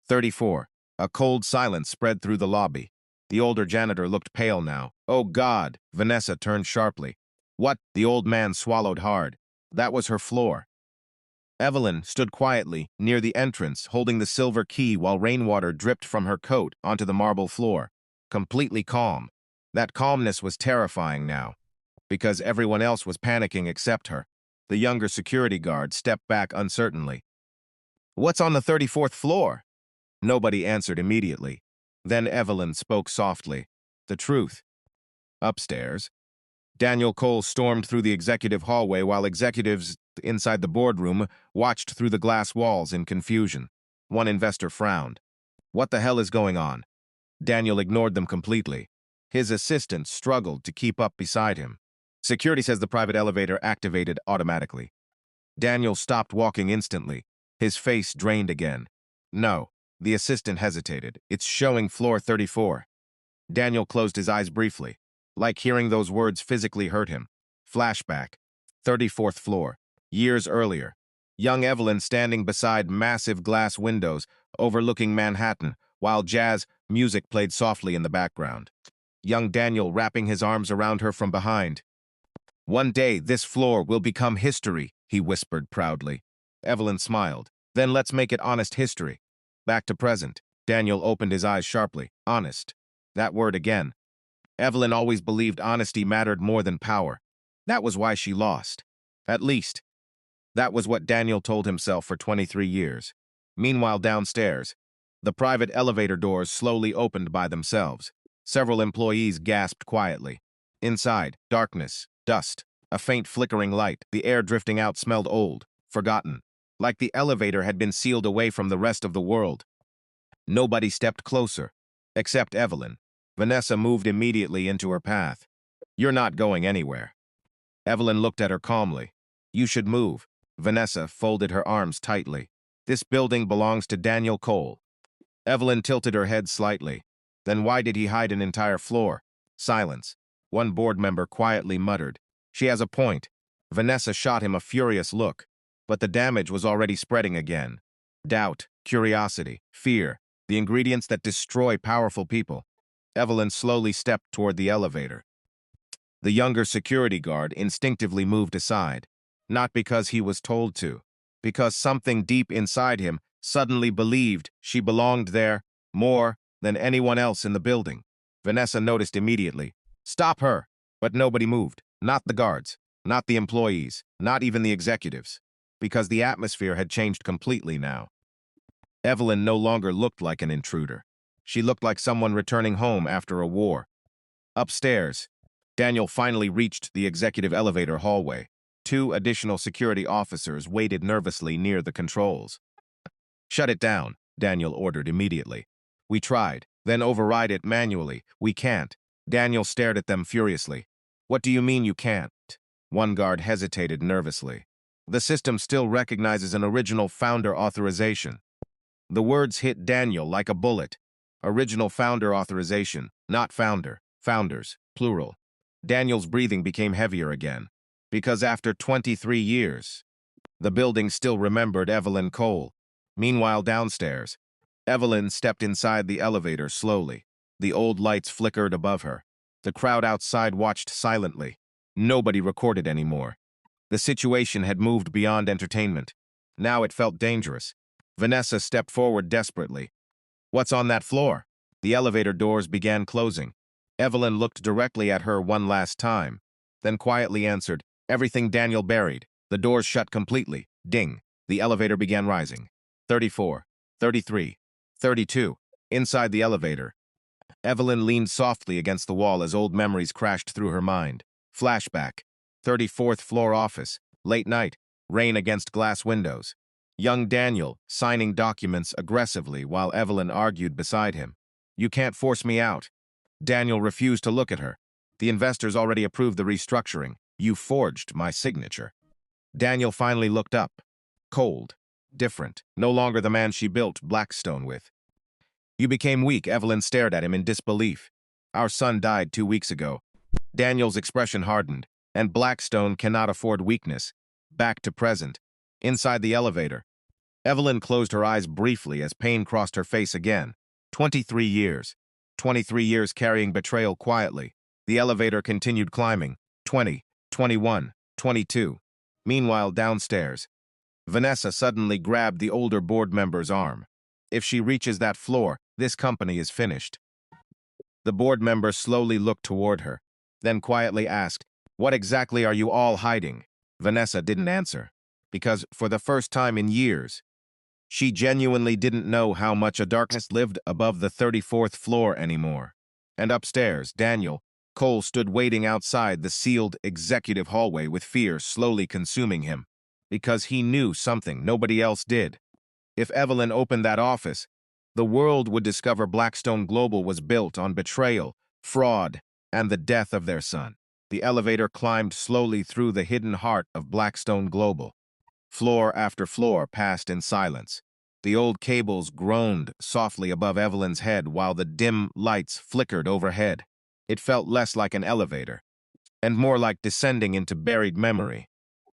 34. A cold silence spread through the lobby. The older janitor looked pale now. Oh God! Vanessa turned sharply. What? The old man swallowed hard. That was her floor. Evelyn stood quietly near the entrance, holding the silver key while rainwater dripped from her coat onto the marble floor. Completely calm. That calmness was terrifying now, because everyone else was panicking except her. The younger security guard stepped back uncertainly. What's on the 34th floor? Nobody answered immediately. Then Evelyn spoke softly. The truth. Upstairs. Daniel Cole stormed through the executive hallway while executives inside the boardroom watched through the glass walls in confusion. One investor frowned. What the hell is going on? Daniel ignored them completely. His assistant struggled to keep up beside him. Security says the private elevator activated automatically. Daniel stopped walking instantly. His face drained again. No. The assistant hesitated. It's showing floor 34. Daniel closed his eyes briefly. Like hearing those words physically hurt him. Flashback. 34th floor. Years earlier. Young Evelyn standing beside massive glass windows overlooking Manhattan while jazz music played softly in the background. Young Daniel wrapping his arms around her from behind. One day, this floor will become history, he whispered proudly. Evelyn smiled. Then let's make it honest history. Back to present. Daniel opened his eyes sharply. Honest. That word again. Evelyn always believed honesty mattered more than power. That was why she lost. At least. That was what Daniel told himself for 23 years. Meanwhile, downstairs, the private elevator doors slowly opened by themselves. Several employees gasped quietly. Inside, darkness. Dust, a faint flickering light, the air drifting out smelled old, forgotten, like the elevator had been sealed away from the rest of the world. Nobody stepped closer, except Evelyn. Vanessa moved immediately into her path. You're not going anywhere. Evelyn looked at her calmly. You should move. Vanessa folded her arms tightly. This building belongs to Daniel Cole. Evelyn tilted her head slightly. Then why did he hide an entire floor? Silence. One board member quietly muttered. She has a point. Vanessa shot him a furious look. But the damage was already spreading again. Doubt, curiosity, fear, the ingredients that destroy powerful people. Evelyn slowly stepped toward the elevator. The younger security guard instinctively moved aside. Not because he was told to. Because something deep inside him suddenly believed she belonged there more than anyone else in the building. Vanessa noticed immediately. Stop her! But nobody moved. Not the guards. Not the employees. Not even the executives. Because the atmosphere had changed completely now. Evelyn no longer looked like an intruder. She looked like someone returning home after a war. Upstairs, Daniel finally reached the executive elevator hallway. 2 additional security officers waited nervously near the controls. Shut it down, Daniel ordered immediately. We tried, then override it manually. We can't. Daniel stared at them furiously. What do you mean you can't? One guard hesitated nervously. The system still recognizes an original founder authorization. The words hit Daniel like a bullet. Original founder authorization, not founder. Founders, plural. Daniel's breathing became heavier again. Because after 23 years, the building still remembered Evelyn Cole. Meanwhile, downstairs, Evelyn stepped inside the elevator slowly. The old lights flickered above her. The crowd outside watched silently. Nobody recorded anymore. The situation had moved beyond entertainment. Now it felt dangerous. Vanessa stepped forward desperately. "What's on that floor?" The elevator doors began closing. Evelyn looked directly at her one last time, then quietly answered, "Everything Daniel buried." The doors shut completely. Ding. The elevator began rising. 34, 33, 32. Inside the elevator, Evelyn leaned softly against the wall as old memories crashed through her mind. Flashback. 34th floor office. Late night. Rain against glass windows. Young Daniel signing documents aggressively while Evelyn argued beside him. "You can't force me out." Daniel refused to look at her. "The investors already approved the restructuring. You forged my signature." Daniel finally looked up. Cold. Different. No longer the man she built Blackstone with. "You became weak." Evelyn stared at him in disbelief. "Our son died 2 weeks ago." Daniel's expression hardened. "And Blackstone cannot afford weakness." Back to present. Inside the elevator, Evelyn closed her eyes briefly as pain crossed her face again. 23 years. 23 years carrying betrayal quietly. The elevator continued climbing. 20, 21, 22. Meanwhile, downstairs, Vanessa suddenly grabbed the older board member's arm. "If she reaches that floor, this company is finished." The board member slowly looked toward her, then quietly asked, "What exactly are you all hiding?" Vanessa didn't answer, because for the first time in years, she genuinely didn't know how much a darkness lived above the 34th floor anymore. And upstairs, Daniel Cole stood waiting outside the sealed executive hallway with fear slowly consuming him, because he knew something nobody else did. If Evelyn opened that office, the world would discover Blackstone Global was built on betrayal, fraud, and the death of their son. The elevator climbed slowly through the hidden heart of Blackstone Global. Floor after floor passed in silence. The old cables groaned softly above Evelyn's head while the dim lights flickered overhead. It felt less like an elevator, and more like descending into buried memory.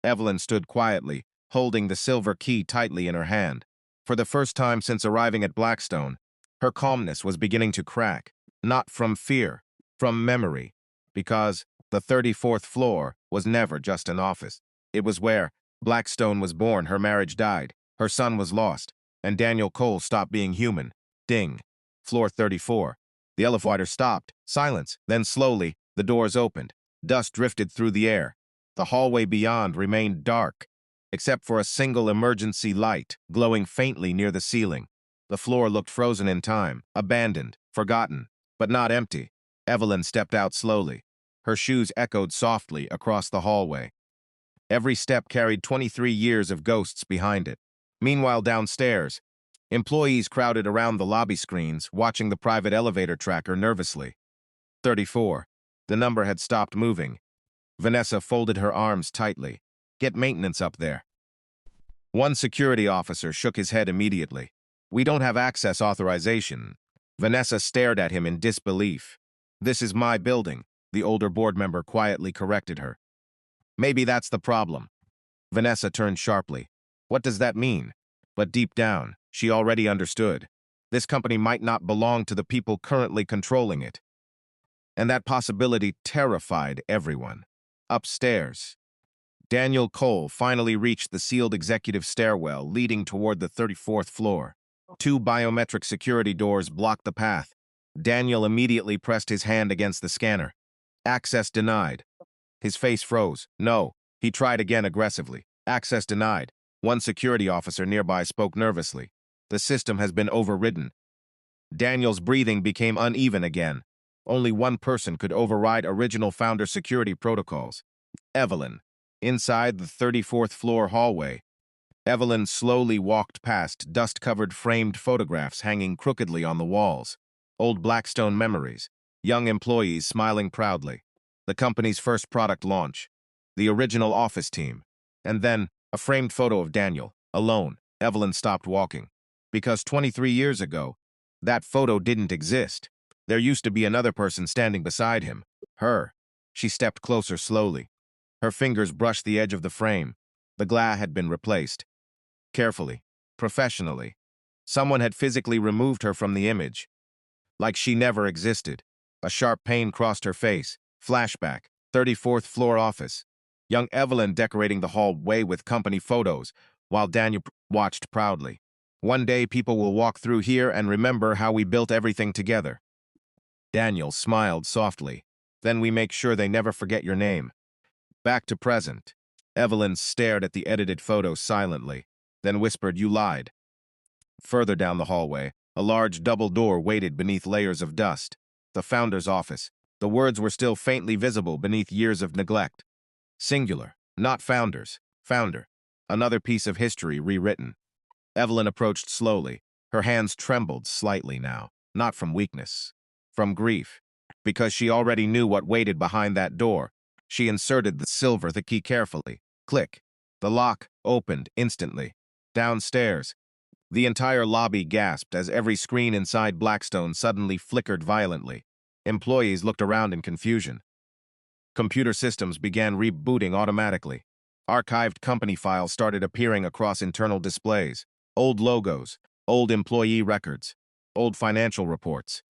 Evelyn stood quietly, holding the silver key tightly in her hand. For the first time since arriving at Blackstone, her calmness was beginning to crack, not from fear, from memory, because the 34th floor was never just an office. It was where Blackstone was born, her marriage died, her son was lost, and Daniel Cole stopped being human. Ding. Floor 34. The elevator stopped. Silence. Then slowly, the doors opened. Dust drifted through the air. The hallway beyond remained dark, except for a single emergency light glowing faintly near the ceiling. The floor looked frozen in time, abandoned, forgotten, but not empty. Evelyn stepped out slowly. Her shoes echoed softly across the hallway. Every step carried 23 years of ghosts behind it. Meanwhile, downstairs, employees crowded around the lobby screens, watching the private elevator tracker nervously. 34. The number had stopped moving. Vanessa folded her arms tightly. "Get maintenance up there." One security officer shook his head immediately. "We don't have access authorization." Vanessa stared at him in disbelief. "This is my building," the older board member quietly corrected her. "Maybe that's the problem." Vanessa turned sharply. What does that mean? But deep down, she already understood. This company might not belong to the people currently controlling it. And that possibility terrified everyone. Upstairs, Daniel Cole finally reached the sealed executive stairwell leading toward the 34th floor. 2 biometric security doors blocked the path. Daniel immediately pressed his hand against the scanner. Access denied. His face froze. "No." He tried again aggressively. "Access denied." One security officer nearby spoke nervously. "The system has been overridden." Daniel's breathing became uneven again. Only one person could override original founder security protocols. Evelyn. Inside the 34th floor hallway, Evelyn slowly walked past dust-covered framed photographs hanging crookedly on the walls. Old Blackstone memories. Young employees smiling proudly. The company's first product launch. The original office team. And then, a framed photo of Daniel, alone. Evelyn stopped walking. Because 23 years ago, That photo didn't exist. There used to be another person standing beside him. Her. She stepped closer slowly. Her fingers brushed the edge of the frame. The glass had been replaced. Carefully. Professionally. Someone had physically removed her from the image. Like she never existed. A sharp pain crossed her face. Flashback. 34th floor office. Young Evelyn decorating the hallway with company photos, while Daniel watched proudly. One day people will walk through here and remember how we built everything together. Daniel smiled softly. Then we make sure they never forget your name. Back to present. Evelyn stared at the edited photo silently, then whispered, "You lied." Further down the hallway, a large double door waited beneath layers of dust. The founder's office. The words were still faintly visible beneath years of neglect. Singular, not founders. Founder. Another piece of history rewritten. Evelyn approached slowly. Her hands trembled slightly now, not from weakness, from grief. Because she already knew what waited behind that door, she inserted the key carefully. Click. The lock opened instantly. Downstairs, the entire lobby gasped as every screen inside Blackstone suddenly flickered violently. Employees looked around in confusion. Computer systems began rebooting automatically. Archived company files started appearing across internal displays. Old logos, old employee records, old financial reports.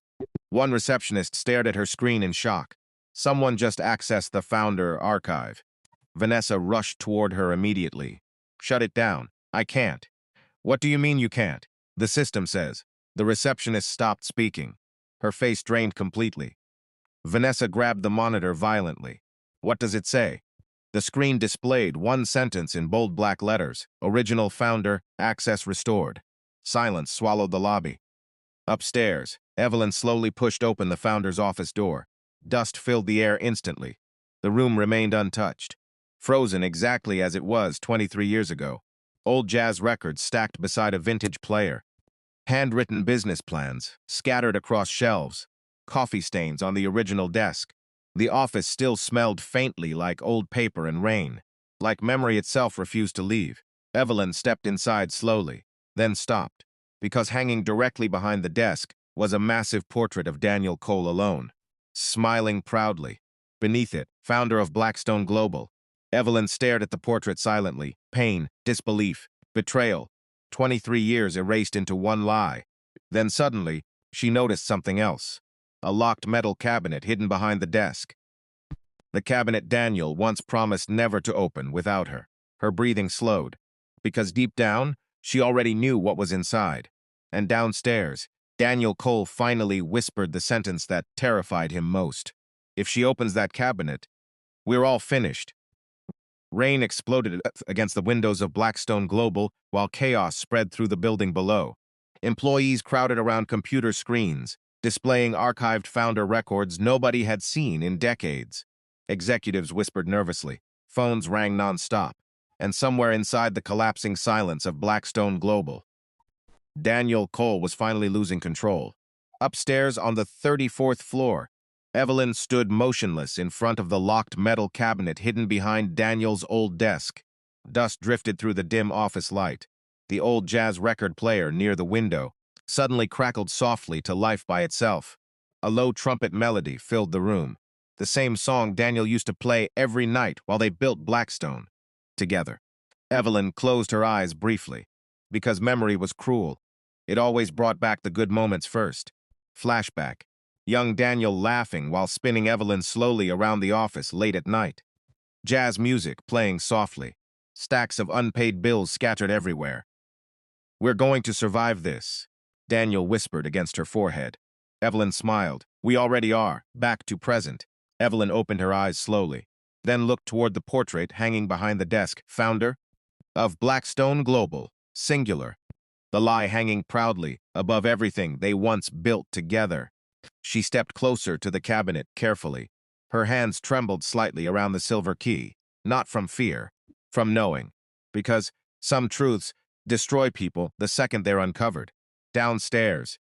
One receptionist stared at her screen in shock. Someone just accessed the founder archive. Vanessa rushed toward her immediately. "Shut it down. I can't." "What do you mean you can't?" "The system says." The receptionist stopped speaking. Her face drained completely. Vanessa grabbed the monitor violently. "What does it say?" The screen displayed one sentence in bold black letters. "Original founder, access restored." Silence swallowed the lobby. Upstairs, Evelyn slowly pushed open the founder's office door. Dust filled the air instantly. The room remained untouched, frozen exactly as it was 23 years ago. Old jazz records stacked beside a vintage player. Handwritten business plans scattered across shelves. Coffee stains on the original desk. The office still smelled faintly like old paper and rain. Like memory itself refused to leave. Evelyn stepped inside slowly, then stopped, because hanging directly behind the desk was a massive portrait of Daniel Cole alone, smiling proudly. Beneath it, founder of Blackstone Global. Evelyn stared at the portrait silently. Pain, disbelief, betrayal. 23 years erased into one lie. Then suddenly, she noticed something else. A locked metal cabinet hidden behind the desk. The cabinet Daniel once promised never to open without her. Her breathing slowed, because deep down, she already knew what was inside. And downstairs, Daniel Cole finally whispered the sentence that terrified him most. "If she opens that cabinet, we're all finished." Rain exploded against the windows of Blackstone Global while chaos spread through the building below. Employees crowded around computer screens, displaying archived founder records nobody had seen in decades. Executives whispered nervously. Phones rang nonstop. And somewhere inside the collapsing silence of Blackstone Global, Daniel Cole was finally losing control. Upstairs on the 34th floor, Evelyn stood motionless in front of the locked metal cabinet hidden behind Daniel's old desk. Dust drifted through the dim office light. The old jazz record player near the window suddenly crackled softly to life by itself. A low trumpet melody filled the room, the same song Daniel used to play every night while they built Blackstone together. Evelyn closed her eyes briefly, because memory was cruel. It always brought back the good moments first. Flashback. Young Daniel laughing while spinning Evelyn slowly around the office late at night. Jazz music playing softly. Stacks of unpaid bills scattered everywhere. "We're going to survive this," Daniel whispered against her forehead. Evelyn smiled. "We already are." Back to present. Evelyn opened her eyes slowly, then looked toward the portrait hanging behind the desk. Founder of Blackstone Global, singular. The lie hanging proudly above everything they once built together. She stepped closer to the cabinet carefully. Her hands trembled slightly around the silver key, not from fear, from knowing. Because some truths destroy people the second they're uncovered. Downstairs,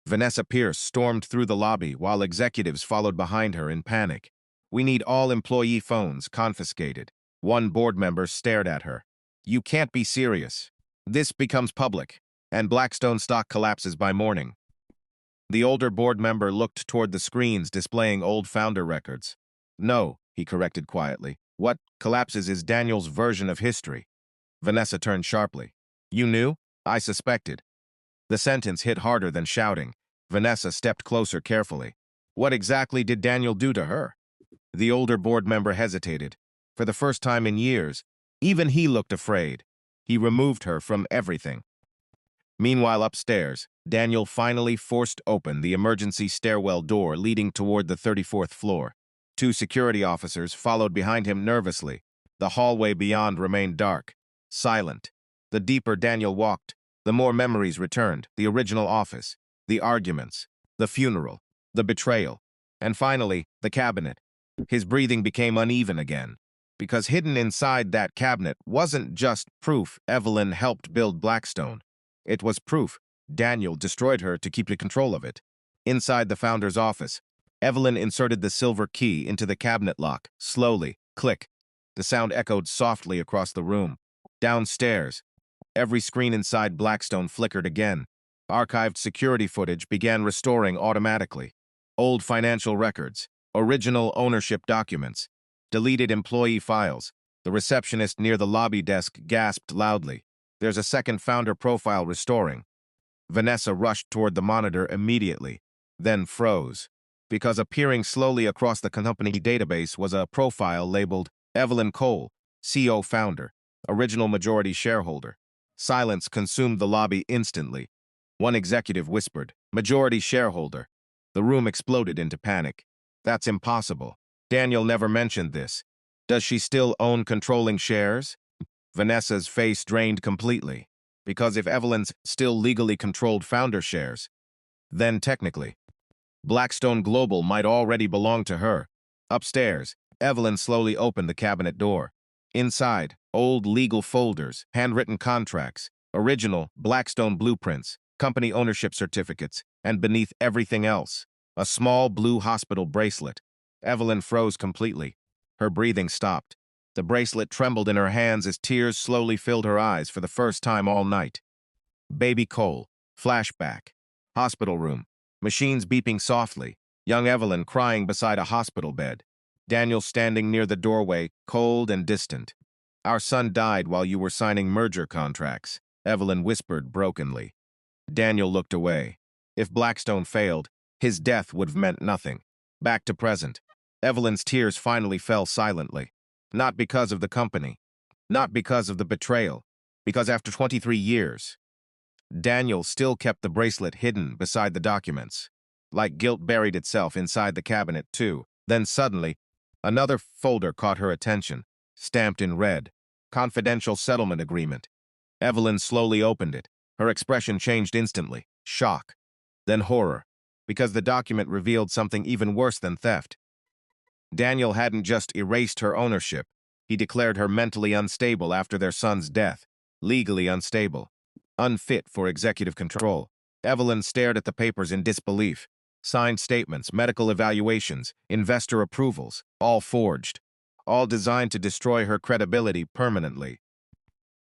Vanessa Pierce stormed through the lobby while executives followed behind her in panic. "We need all employee phones confiscated." One board member stared at her. "You can't be serious. This becomes public, and Blackstone stock collapses by morning." The older board member looked toward the screens displaying old founder records. No, he corrected quietly. What collapses is Daniel's version of history. Vanessa turned sharply. You knew? I suspected. The sentence hit harder than shouting. Vanessa stepped closer carefully. What exactly did Daniel do to her? The older board member hesitated. For the first time in years, even he looked afraid. He removed her from everything. Meanwhile, upstairs, Daniel finally forced open the emergency stairwell door leading toward the 34th floor. Two security officers followed behind him nervously. The hallway beyond remained dark, silent. The deeper Daniel walked, the more memories returned. The original office, the arguments, the funeral, the betrayal, and finally, the cabinet. His breathing became uneven again, because hidden inside that cabinet wasn't just proof Evelyn helped build Blackstone. It was proof Daniel destroyed her to keep control of it. Inside the founder's office, Evelyn inserted the silver key into the cabinet lock. Slowly, click. The sound echoed softly across the room. Downstairs, every screen inside Blackstone flickered again. Archived security footage began restoring automatically. Old financial records, original ownership documents, deleted employee files. The receptionist near the lobby desk gasped loudly. There's a second founder profile restoring. Vanessa rushed toward the monitor immediately, then froze, because appearing slowly across the company database was a profile labeled Evelyn Cole, CO founder, original majority shareholder. Silence consumed the lobby instantly. One executive whispered, majority shareholder. The room exploded into panic. That's impossible. Daniel never mentioned this. Does she still own controlling shares? Vanessa's face drained completely, because if Evelyn's still legally controlled founder shares, then technically, Blackstone Global might already belong to her. Upstairs, Evelyn slowly opened the cabinet door. Inside, old legal folders, handwritten contracts, original Blackstone blueprints, company ownership certificates, and beneath everything else, a small blue hospital bracelet. Evelyn froze completely. Her breathing stopped. The bracelet trembled in her hands as tears slowly filled her eyes for the first time all night. Baby Cole. Flashback. Hospital room. Machines beeping softly. Young Evelyn crying beside a hospital bed. Daniel standing near the doorway, cold and distant. Our son died while you were signing merger contracts, Evelyn whispered brokenly. Daniel looked away. If Blackstone failed, his death would have meant nothing. Back to present. Evelyn's tears finally fell silently. Not because of the company, not because of the betrayal, because after 23 years, Daniel still kept the bracelet hidden beside the documents. Like guilt buried itself inside the cabinet, too. Then suddenly, another folder caught her attention, stamped in red. Confidential settlement agreement. Evelyn slowly opened it. Her expression changed instantly. Shock. Then horror, because the document revealed something even worse than theft. Daniel hadn't just erased her ownership. He declared her mentally unstable after their son's death. Legally unstable. Unfit for executive control. Evelyn stared at the papers in disbelief. Signed statements, medical evaluations, investor approvals, all forged. All designed to destroy her credibility permanently.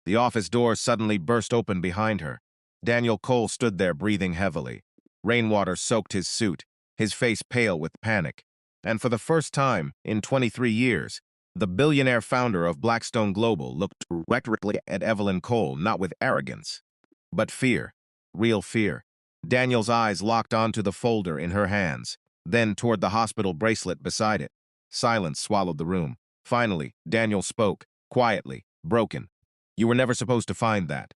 The office door suddenly burst open behind her. Daniel Cole stood there breathing heavily. Rainwater soaked his suit, his face pale with panic. And for the first time in 23 years, the billionaire founder of Blackstone Global looked directly at Evelyn Cole, not with arrogance, but fear, real fear. Daniel's eyes locked onto the folder in her hands, then toward the hospital bracelet beside it. Silence swallowed the room. Finally, Daniel spoke, quietly, broken. You were never supposed to find that.